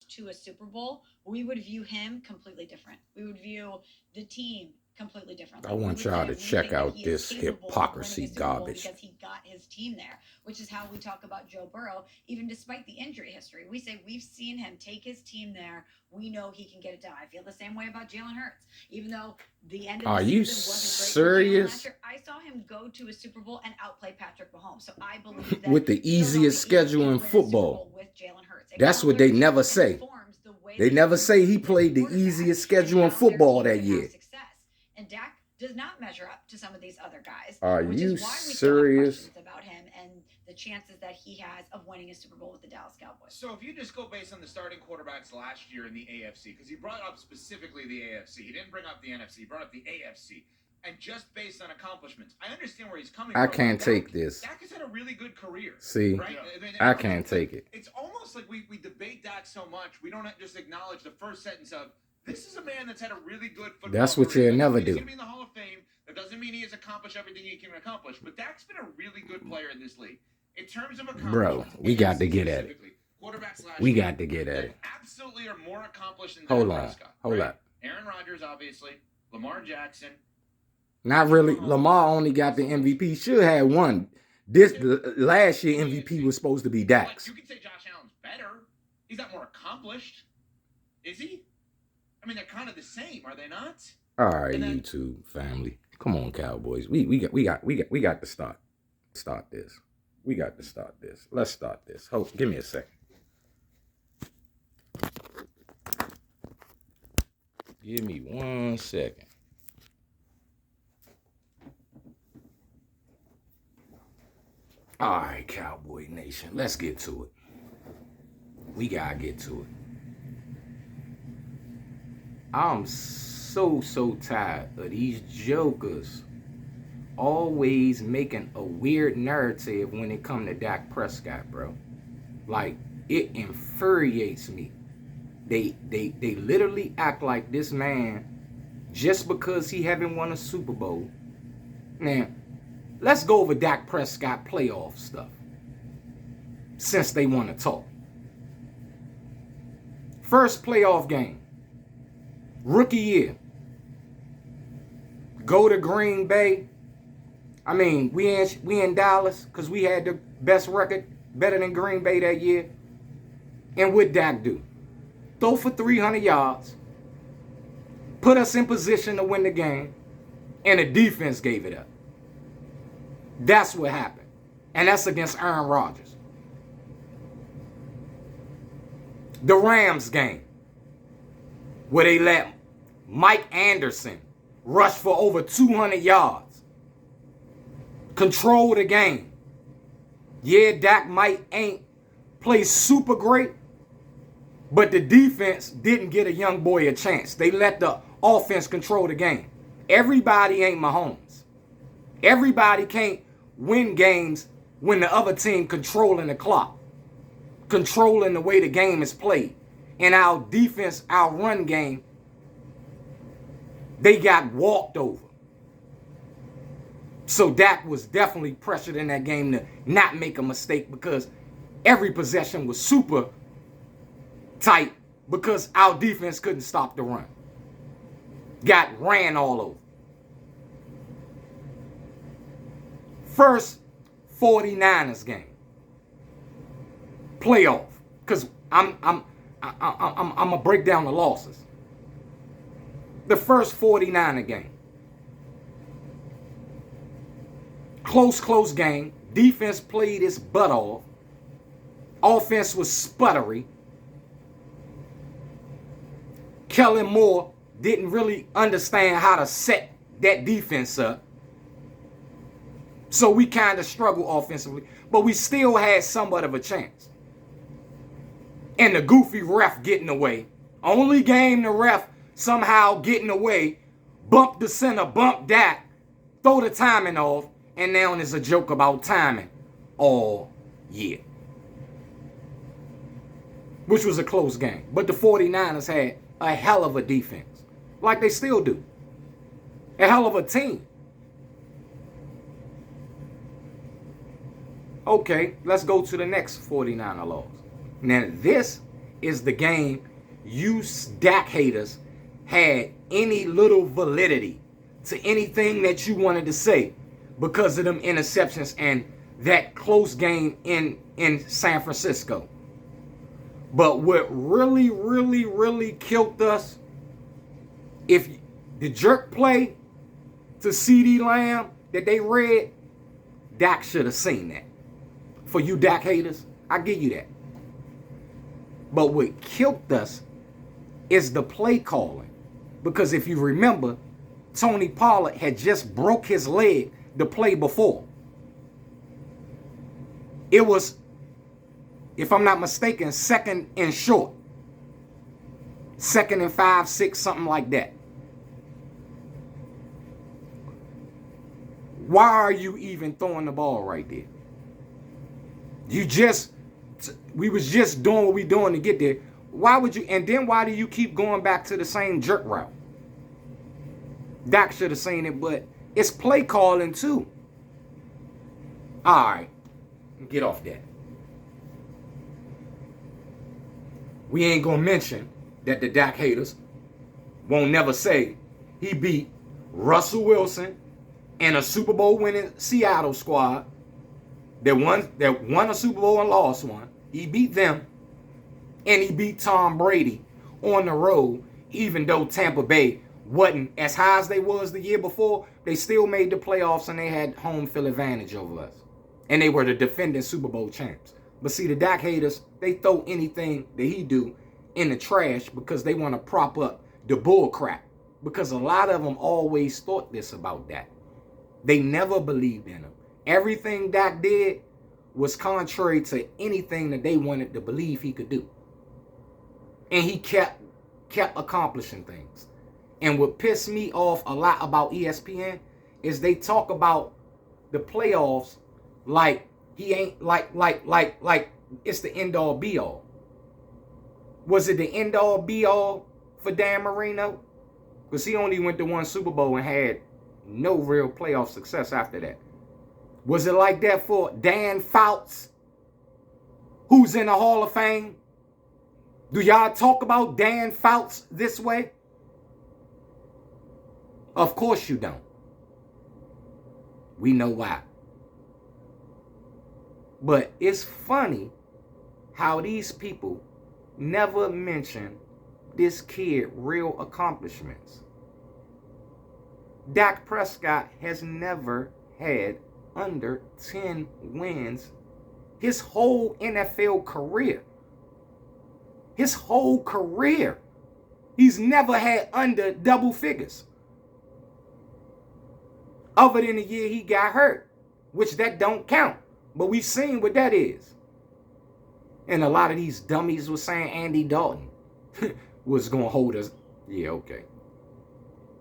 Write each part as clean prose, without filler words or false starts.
to a Super Bowl, we would view him completely different. We would view the team completely I differently. We want would say y'all to we check think that out he is this capable of winning hypocrisy a Super Bowl garbage. because he got his team there, which is how we talk about Joe Burrow, even despite the injury history. We say we've seen him take his team there. We know he can get it done. I feel the same way about Jalen Hurts. Even though the end of the Are you season wasn't great for Jalen last serious? year, I saw him go to a Super Bowl and outplay Patrick Mahomes. So I believe that With the easiest Philadelphia Eagles schedule can in win a Super football. Bowl with Jalen Hurts. It That's what they colors never and say. informs the way They they never view say he him as a played the quarterback easiest and schedule in how their football team that can year. have success. And Dak does not measure up to some of these other guys, Are which you is why we still have serious? questions about him and the chances that he has of winning a Super Bowl with the Dallas Cowboys. So if you just go based on the starting quarterbacks last year in the AFC, because he brought up specifically the AFC, he didn't bring up the NFC, he brought up the AFC, and just based on accomplishments, I understand where he's coming from. I can't take this. Dak has had a really good career. See, right? I can't take it. It's almost like we debate Dak so much, we don't just acknowledge the first sentence of, this is a man that's had a really good football That's what career. you'll never He's do. going to be in the Hall of Fame. That doesn't mean he has accomplished everything he can accomplish, but Dak's been a really good player in this league. In terms of accomplishments, Bro, we got to get at it. Quarterbacks last We year got to get at it. absolutely are more accomplished than Hold Dak on. Prescott. Hold right? up. Aaron Rodgers, obviously. Lamar Jackson. Not really. Lamar only got the MVP. Should have won. Last year MVP was supposed to be Dak's. You can say Josh Allen's better. He's not more accomplished. Is he? I mean, they're kind of the same, are they not? All right, YouTube family. Come on, Cowboys. We got to start this. We got to start this. Let's start this. Hold, give me a second. Give me 1 second. All right, Cowboy Nation. Let's get to it. We gotta get to it. I'm so tired of these jokers always making a weird narrative when it come to Dak Prescott, bro. Like, it infuriates me. They literally act like this man, just because he haven't won a Super Bowl. Now, let's go over Dak Prescott playoff stuff, since they want to talk. First playoff game, rookie year. Go to Green Bay. I mean, we in Dallas because we had the best record, better than Green Bay that year. And what Dak do? Throw for 300 yards, put us in position to win the game, and the defense gave it up. That's what happened. And that's against Aaron Rodgers. The Rams game, where they let Mike Anderson rush for over 200 yards. Control the game. Yeah, Dak might ain't play super great, but the defense didn't get a young boy a chance. They let the offense control the game. Everybody ain't Mahomes. Everybody can't win games when the other team controlling the clock, controlling the way the game is played. And our defense, our run game, they got walked over. So Dak was definitely pressured in that game to not make a mistake, because every possession was super tight because our defense couldn't stop the run. Got ran all over. First 49ers game. Playoff. Because I'm gonna break down the losses. The first 49er game. Close game. Defense played its butt off. Offense was sputtery. Kellen Moore didn't really understand how to set that defense up. So we kind of struggled offensively, but we still had somewhat of a chance. And the goofy ref getting away. Only game the ref somehow getting away. Bump the center, bump Dak, throw the timing off, and now there's a joke about timing all year. Which was a close game. But the 49ers had a hell of a defense. Like they still do. A hell of a team. Okay, let's go to the next 49er loss. Now this is the game you Dak haters had any little validity to anything that you wanted to say because of them interceptions and that close game in San Francisco. But what really, really, really killed us, if the jerk play to CeeDee Lamb that they read, Dak should have seen that. For you Dak haters, I give you that. But what killed us is the play calling. Because if you remember, Tony Pollard had just broke his leg the play before. It was, if I'm not mistaken, 2nd and short. 2nd and 5, 6, something like that. Why are you even throwing the ball right there? We was just doing what we doing to get there. Why would you, and then why do you keep going back to the same jerk route? Dak should have seen it, but it's play calling too. All right, get off that. We ain't gonna mention that the Dak haters won't never say he beat Russell Wilson and a Super Bowl winning Seattle squad that won a Super Bowl and lost one. He beat them, and he beat Tom Brady on the road, even though Tampa Bay wasn't as high as they was the year before. They still made the playoffs, and they had home field advantage over us. And they were the defending Super Bowl champs. But see, the Dak haters, they throw anything that he do in the trash because they want to prop up the bull crap. Because a lot of them always thought this about Dak. They never believed in him. Everything Dak did was contrary to anything that they wanted to believe he could do. And he kept accomplishing things. And what pissed me off a lot about ESPN is they talk about the playoffs like he ain't like it's the end all be all. Was it the end all be all for Dan Marino? Because he only went to one Super Bowl and had no real playoff success after that. Was it like that for Dan Fouts, who's in the Hall of Fame? Do y'all talk about Dan Fouts this way? Of course you don't. We know why. But it's funny how these people never mention this kid real accomplishments. Dak Prescott has never had under 10 wins his whole NFL career. His whole career. He's never had under double figures. Other than the year he got hurt, which that don't count. But we've seen what that is. And a lot of these dummies were saying Andy Dalton was going to hold us. Yeah, okay.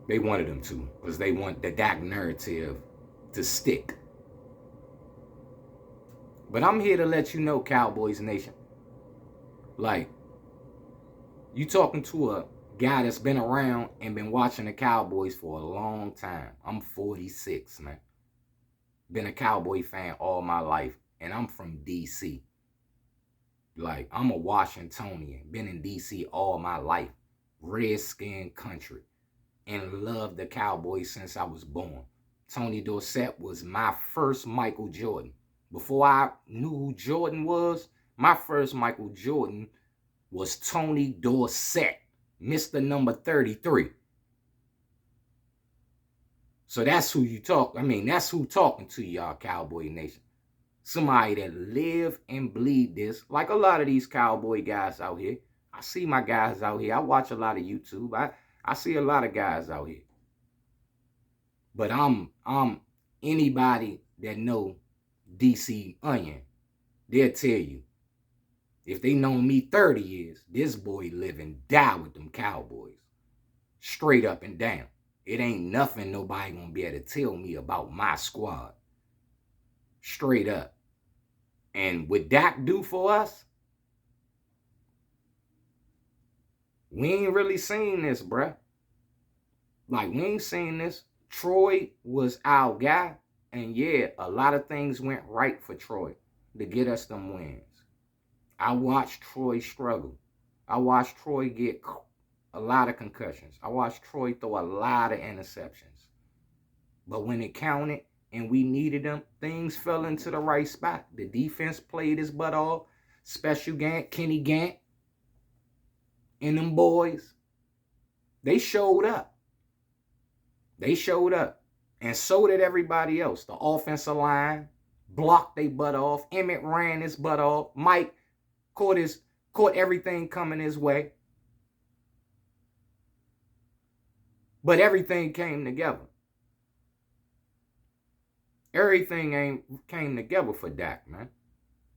They wanted him to, because they want the Dak narrative to stick. But I'm here to let you know, Cowboys Nation. Like, you talking to a guy that's been around and been watching the Cowboys for a long time. I'm 46, man. Been a Cowboy fan all my life. And I'm from D.C. Like, I'm a Washingtonian. Been in D.C. all my life. Redskin country. And loved the Cowboys since I was born. Tony Dorsett was my first Michael Jordan. Before I knew who Jordan was, my first Michael Jordan was Tony Dorsett, Mr. Number 33. So that's who you talk. I mean, that's who talking to y'all, Cowboy Nation. Somebody that live and bleed this, like a lot of these Cowboy guys out here. I see my guys out here. I watch a lot of YouTube. I see a lot of guys out here. But I'm anybody that know DC Onion, they'll tell you, if they known me 30 years, this boy live and die with them Cowboys. Straight up and down. It ain't nothing nobody gonna be able to tell me about my squad. Straight up. And what Dak do for us, we ain't really seen this, bruh. Like, we ain't seen this. Troy was our guy. And yeah, a lot of things went right for Troy to get us them wins. I watched Troy struggle. I watched Troy get a lot of concussions. I watched Troy throw a lot of interceptions. But when it counted and we needed them, things fell into the right spot. The defense played his butt off. Special Gant, Kenny Gant, and them boys, they showed up. They showed up. And so did everybody else. The offensive line blocked their butt off. Emmett ran his butt off. Mike caught everything coming his way. But everything came together. Everything came together for Dak, man.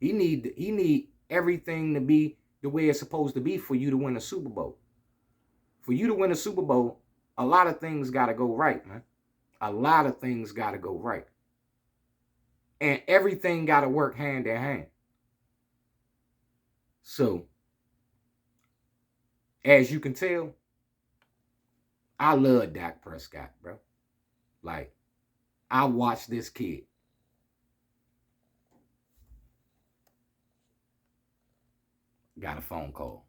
He need everything to be the way it's supposed to be for you to win a Super Bowl. For you to win a Super Bowl, a lot of things got to go right, man. A lot of things got to go right. And everything got to work hand in hand. So, as you can tell, I love Dak Prescott, bro. Like, I watched this kid. Got a phone call.